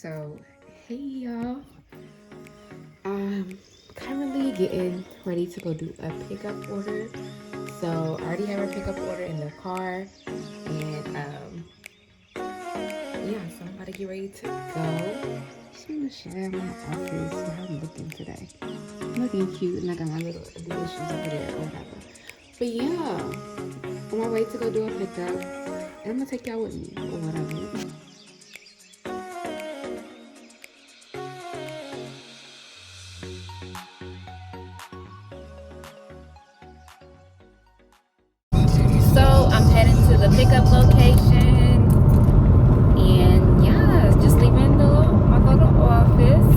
So, hey y'all. I'm currently getting ready to go do a pickup order. So, I already have a pickup order in the car, and yeah, so I'm about to get ready to go. Just want to share my outfit, how I'm looking today. I'm looking cute, and I got my little Adidas shoes over there or whatever. But yeah, on my way to go do a pickup, and I'm gonna take y'all with me or whatever. So I'm heading to the pickup location, and yeah, just leaving my little office.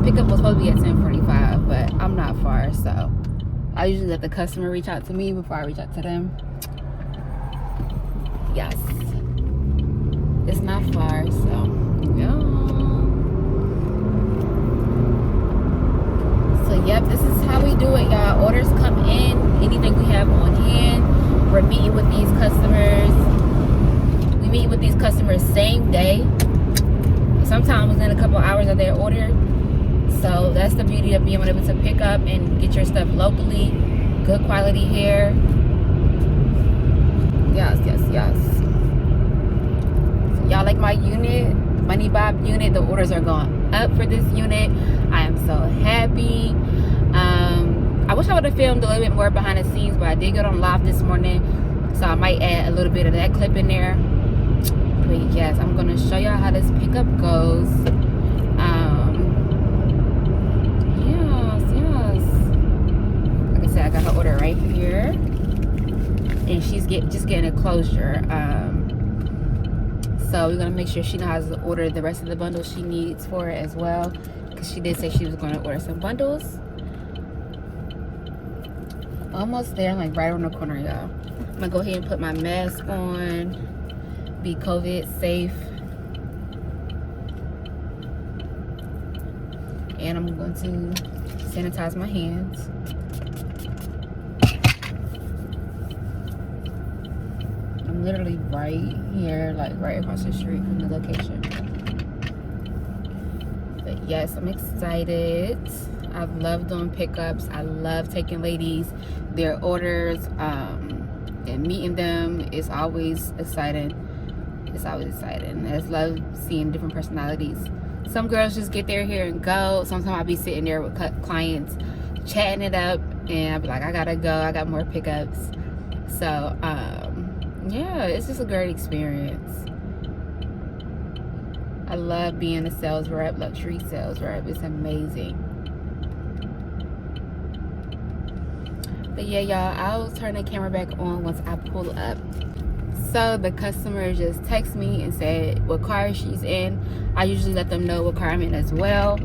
Pickup was supposed to be at 10:45, but I'm not far, so I usually let the customer reach out to me before I reach out to them. Yes, it's not far, so yeah. So yep, this is how we do it, y'all. Orders come in, anything we have on hand. We're meeting with these customers. We meet with these customers same day. Sometimes within a couple hours of their order. So that's the beauty of being able to pick up and get your stuff locally. Good quality hair. Yes, yes, yes. So y'all like my unit, Money Bob unit. The orders are going up for this unit. I am so happy. I wish I would have filmed a little bit more behind the scenes, but I did get on live this morning, so I might add a little bit of that clip in there. But yes, I'm gonna show y'all how this pickup goes. Yes. Like I said, I got her order right here, and she's just getting a closure. So we're gonna make sure she knows how to order the rest of the bundles she needs for it as well, because she did say she was gonna order some bundles. Almost there, like right on the corner, y'all. I'm gonna go ahead and put my mask on, be COVID safe, and I'm going to sanitize my hands. I'm literally right here, like right across the street from the location. But yes, I'm excited. I love doing pickups. I love taking ladies their orders, and meeting them is always exciting. It's always exciting. I just love seeing different personalities. Some girls just get there, here and go. Sometimes I'll be sitting there with clients, chatting it up, and I'll be like, I gotta go. I got more pickups. So yeah, it's just a great experience. I love being a sales rep, luxury sales rep. It's amazing. But yeah, y'all, I'll turn the camera back on once I pull up. So the customer just texted me and said what car she's in. I usually let them know what car I'm in as well.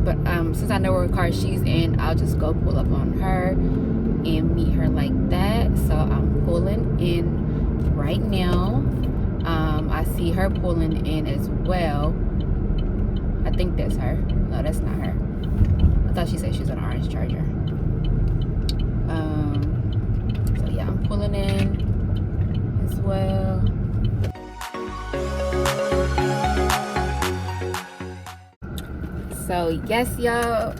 But since I know what car she's in, I'll just go pull up on her and meet her like that. So I'm pulling in right now. I see her pulling in as well. I think that's her. No, that's not her. I thought she said she was on an orange Charger. So yeah, I'm pulling in as well. So yes, y'all,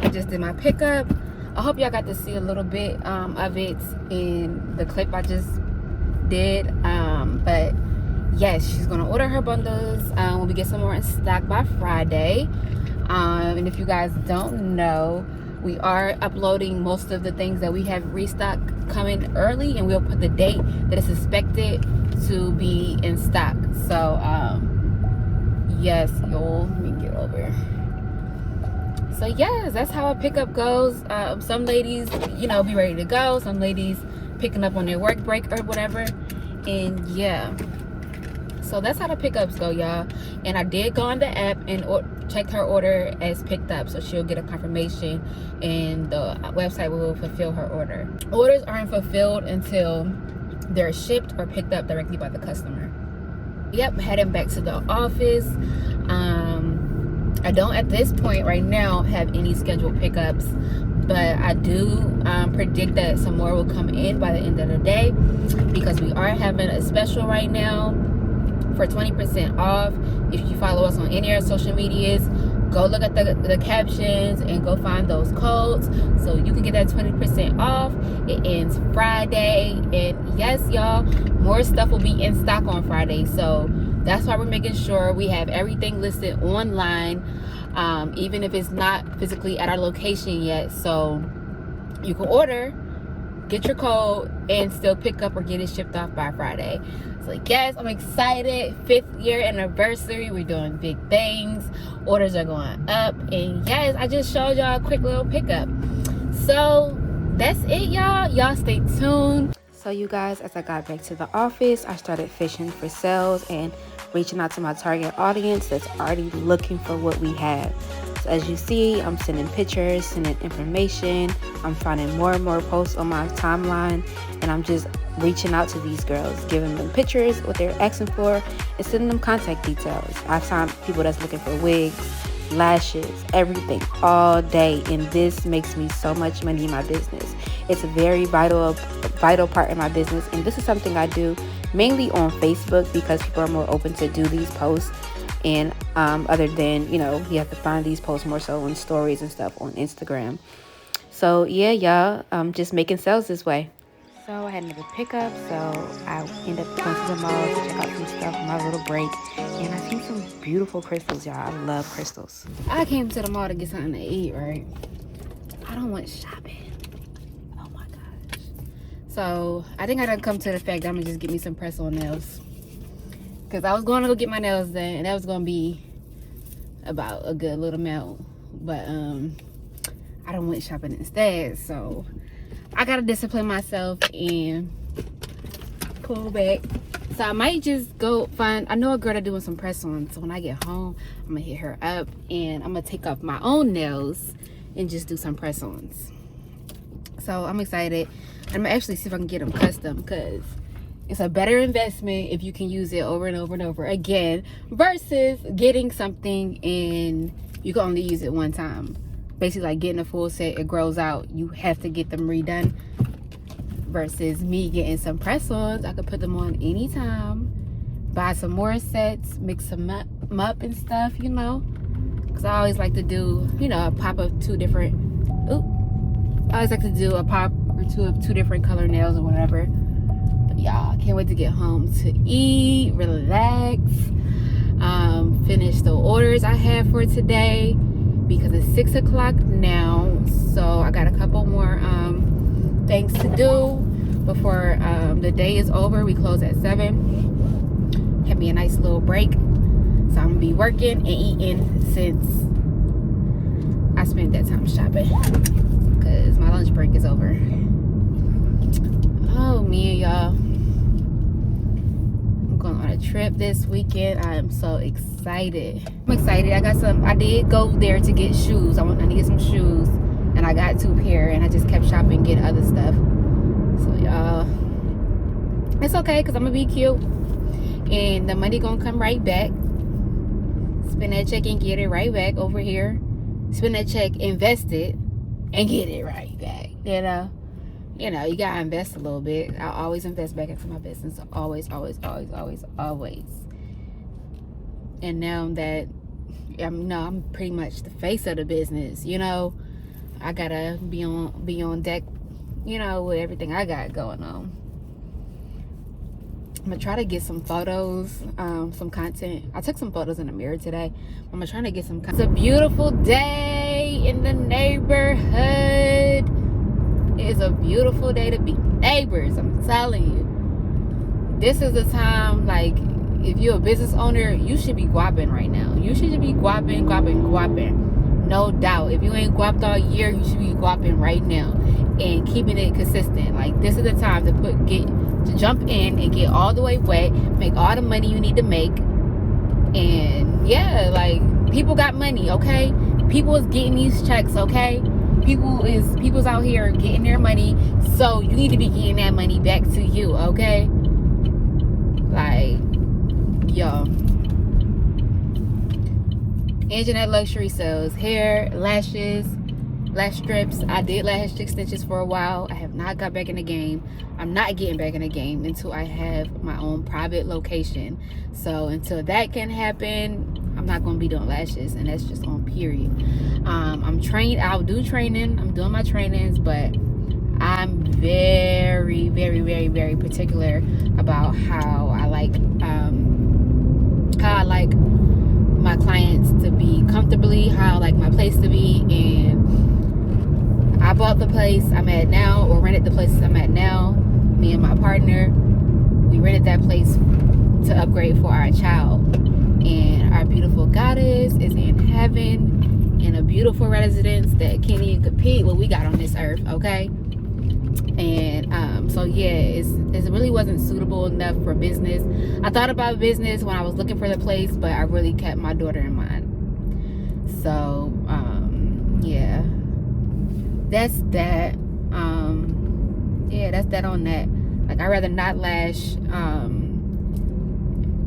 I just did my pickup. I hope y'all got to see a little bit of it in the clip I just did. But yes, she's gonna order her bundles when we get some more in stock by Friday. And if you guys don't know, we are uploading most of the things that we have restock coming early, and we'll put the date that is expected to be in stock. So yes, y'all, let me get over. So yes, that's how a pickup goes. Some ladies, be ready to go. Some ladies picking up on their work break or whatever. And yeah, so that's how the pickups go, y'all. And I did go on the app and checked her order as picked up, so she'll get a confirmation, and the website will fulfill her order. Orders aren't fulfilled until they're shipped or picked up directly by the customer. Yep, heading back to the office. I don't at this point right now have any scheduled pickups, but I do predict that some more will come in by the end of the day, because we are having a special right now for 20% off. If you follow us on any of our social medias, go look at the captions and go find those codes so you can get that 20% off. It ends Friday, and yes, y'all, more stuff will be in stock on Friday, so that's why we're making sure we have everything listed online, even if it's not physically at our location yet, so you can order, get your code, and still pick up or get it shipped off by Friday. So yes, I'm excited. 5th year anniversary. We're doing big things. Orders are going up. And yes, I just showed y'all a quick little pickup. So that's it, y'all. Y'all stay tuned. So you guys, as I got back to the office, I started fishing for sales and reaching out to my target audience that's already looking for what we have. So as you see, I'm sending pictures, sending information. I'm finding more and more posts on my timeline, and I'm just reaching out to these girls, giving them pictures, what they're asking for, and sending them contact details. I've found people that's looking for wigs, lashes, everything all day, and this makes me so much money in my business. It's a very vital part in my business, and this is something I do mainly on Facebook because people are more open to do these posts, and other than, you have to find these posts more so on stories and stuff on Instagram. So yeah, y'all, I'm just making sales this way. So I had another pickup, so I ended up going to the mall to check out some stuff on my little break, and I seen some beautiful crystals, y'all. I love crystals. I came to the mall to get something to eat, right? I don't want shopping. Oh my gosh. So I think I done come to the fact that I'm gonna just get me some press-on nails, because I was going to go get my nails done, and that was gonna be about a good little amount, but I don't want shopping instead, so I gotta discipline myself and pull back. So I might just go find, I know a girl that's doing some press-ons, so when I get home, I'm gonna hit her up and I'm gonna take off my own nails and just do some press-ons. So I'm excited. I'm gonna actually see if I can get them custom, because it's a better investment if you can use it over and over and over again versus getting something and you can only use it one time. Basically like getting a full set, it grows out, you have to get them redone, versus me getting some press-ons. I could put them on anytime, buy some more sets, mix them up and stuff, because I always like to do, a pop of two different, I always like to do a pop or two of two different color nails or whatever. But y'all, I can't wait to get home to eat, relax, finish the orders I have for today, because it's 6 o'clock now, so I got a couple more things to do before the day is over. We close at 7. Have me a nice little break, so I'm gonna be working and eating since I spent that time shopping, because my lunch break is over. Oh man, y'all, I'm going on a trip this weekend. I am so excited. I'm excited. I did go there to get shoes. I need to get some shoes, and I got 2 pair, and I just kept shopping, getting other stuff. So y'all, it's okay, because I'm gonna be cute, and the money gonna come right back. Spend that check and get it right back over here. Spend that check, invest it, and get it right back. You gotta invest a little bit. I always invest back into my business. Always. And now that I'm pretty much the face of the business, I gotta be on deck, with everything I got going on. I'm gonna try to get some photos, some content. I took some photos in the mirror today. I'm gonna try to get some content. It's a beautiful day in the neighborhood. It is a beautiful day to be neighbors, I'm telling you. This is the time, like, if you're a business owner, you should be guapping right now. You should be guapping. No doubt. If you ain't guapped all year, you should be guapping right now and keeping it consistent. Like, this is the time to jump in and get all the way wet, make all the money you need to make. And yeah, like, people got money, okay? People is getting these checks, okay? People's out here getting their money, so you need to be getting that money back to you, okay? Like, yo, AnnJanett Luxury sells hair, lashes, lash strips. I did lash extensions for a while. I have not got back in the game. I'm not getting back in the game until I have my own private location. So until that can happen, I'm not going to be doing lashes, and that's just on period. I'm trained. I'll do training. I'm doing my trainings, but I'm very, very, very, very particular about how I like my clients to be comfortably, how I like my place to be. And I bought the place I'm at now, or rented the place I'm at now. Me and my partner, we rented that place to upgrade for our child. And our beautiful goddess is in heaven in a beautiful residence that can't even compete with what we got on this earth, okay? And so yeah, it really wasn't suitable enough for business. I thought about business when I was looking for the place, but I really kept my daughter in mind. So yeah, that's that. Yeah, that's that on that. Like, I'd rather not lash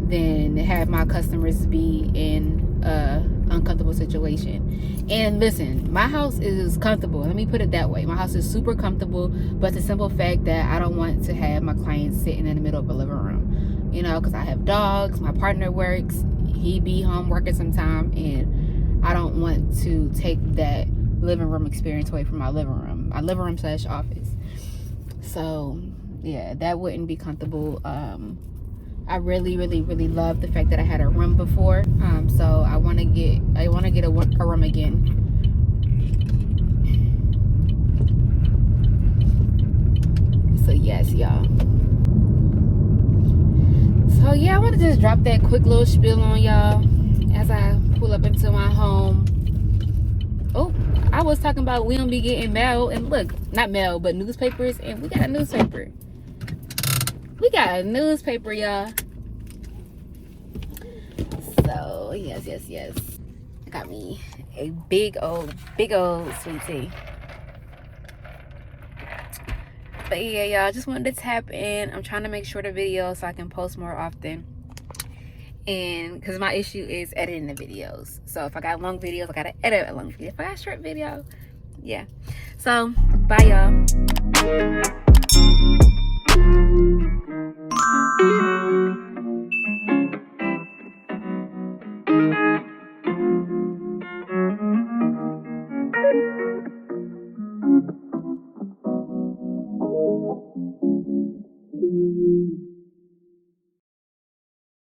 than have my customers be in a uncomfortable situation. And listen, my house is comfortable. Let me put it that way. My house is super comfortable, but the simple fact that I don't want to have my clients sitting in the middle of a living room, you know, because I have dogs. My partner works. He be home working sometime, and I don't want to take that living room experience away from my living room / office. So yeah, that wouldn't be comfortable. I really, really, really love the fact that I had a room before. So I want to get a room again. So yes, y'all. So yeah, I want to just drop that quick little spiel on y'all as I pull up into my home. Oh, I was talking about we don't be getting mail, and look, not mail, but newspapers, and we got a newspaper. We got a newspaper, y'all. So yes. I got me a big old sweet tea. But yeah, y'all, just wanted to tap in. I'm trying to make shorter videos so I can post more often. And because my issue is editing the videos. So if I got long videos, I gotta edit a long video. If I got a short video, yeah. So bye, y'all.